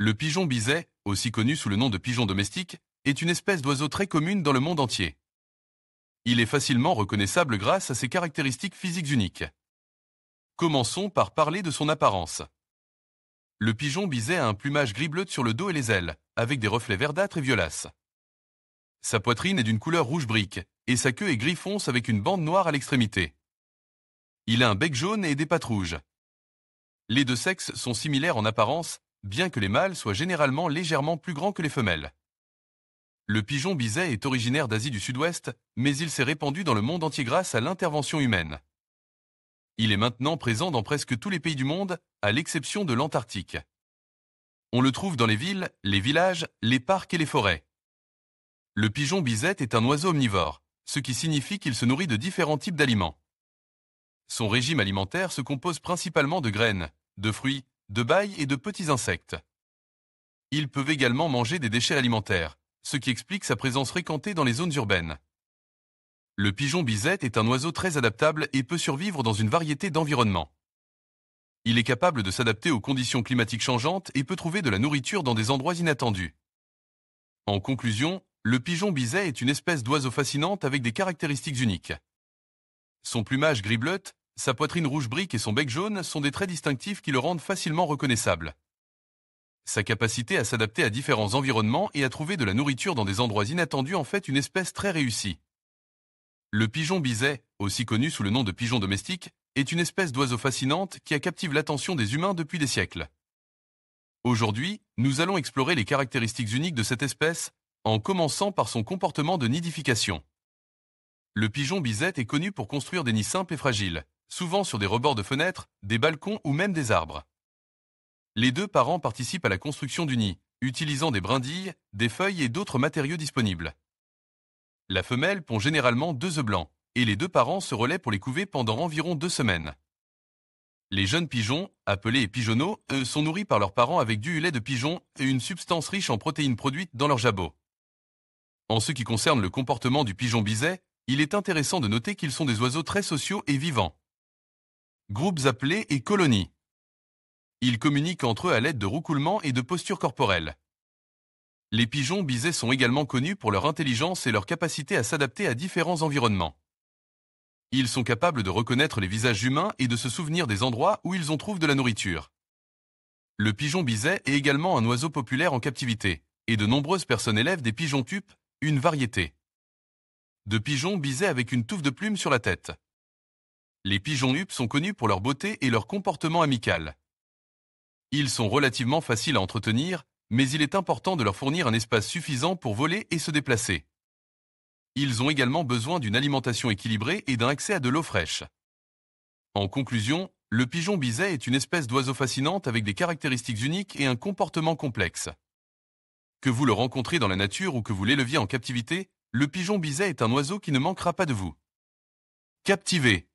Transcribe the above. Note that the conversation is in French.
Le pigeon biset, aussi connu sous le nom de pigeon domestique, est une espèce d'oiseau très commune dans le monde entier. Il est facilement reconnaissable grâce à ses caractéristiques physiques uniques. Commençons par parler de son apparence. Le pigeon biset a un plumage gris-bleu sur le dos et les ailes, avec des reflets verdâtres et violaces. Sa poitrine est d'une couleur rouge brique, et sa queue est gris fonce avec une bande noire à l'extrémité. Il a un bec jaune et des pattes rouges. Les deux sexes sont similaires en apparence, bien que les mâles soient généralement légèrement plus grands que les femelles. Le pigeon biset est originaire d'Asie du Sud-Ouest, mais il s'est répandu dans le monde entier grâce à l'intervention humaine. Il est maintenant présent dans presque tous les pays du monde, à l'exception de l'Antarctique. On le trouve dans les villes, les villages, les parcs et les forêts. Le pigeon biset est un oiseau omnivore, ce qui signifie qu'il se nourrit de différents types d'aliments. Son régime alimentaire se compose principalement de graines, de fruits, de bailles et de petits insectes. Ils peuvent également manger des déchets alimentaires, ce qui explique sa présence fréquentée dans les zones urbaines. Le pigeon biset est un oiseau très adaptable et peut survivre dans une variété d'environnements. Il est capable de s'adapter aux conditions climatiques changeantes et peut trouver de la nourriture dans des endroits inattendus. En conclusion, le pigeon biset est une espèce d'oiseau fascinante avec des caractéristiques uniques. Son plumage gris-bleuté, sa poitrine rouge brique et son bec jaune sont des traits distinctifs qui le rendent facilement reconnaissable. Sa capacité à s'adapter à différents environnements et à trouver de la nourriture dans des endroits inattendus en fait une espèce très réussie. Le pigeon biset, aussi connu sous le nom de pigeon domestique, est une espèce d'oiseau fascinante qui a captivé l'attention des humains depuis des siècles. Aujourd'hui, nous allons explorer les caractéristiques uniques de cette espèce, en commençant par son comportement de nidification. Le pigeon biset est connu pour construire des nids simples et fragiles, souvent sur des rebords de fenêtres, des balcons ou même des arbres. Les deux parents participent à la construction du nid, utilisant des brindilles, des feuilles et d'autres matériaux disponibles. La femelle pond généralement 2 œufs blancs, et les deux parents se relaient pour les couver pendant environ 2 semaines. Les jeunes pigeons, appelés pigeonneaux, sont nourris par leurs parents avec du lait de pigeon et une substance riche en protéines produites dans leur jabot. En ce qui concerne le comportement du pigeon biset, il est intéressant de noter qu'ils sont des oiseaux très sociaux et vivants. Groupes appelés et colonies. Ils communiquent entre eux à l'aide de roucoulements et de postures corporelles. Les pigeons bisets sont également connus pour leur intelligence et leur capacité à s'adapter à différents environnements. Ils sont capables de reconnaître les visages humains et de se souvenir des endroits où ils en trouvent de la nourriture. Le pigeon biset est également un oiseau populaire en captivité, et de nombreuses personnes élèvent des pigeons tupes, une variété de pigeons bisets avec une touffe de plumes sur la tête. Les pigeons huppes sont connus pour leur beauté et leur comportement amical. Ils sont relativement faciles à entretenir, mais il est important de leur fournir un espace suffisant pour voler et se déplacer. Ils ont également besoin d'une alimentation équilibrée et d'un accès à de l'eau fraîche. En conclusion, le pigeon biset est une espèce d'oiseau fascinante avec des caractéristiques uniques et un comportement complexe. Que vous le rencontrez dans la nature ou que vous l'éleviez en captivité, le pigeon biset est un oiseau qui ne manquera pas de vous captiver.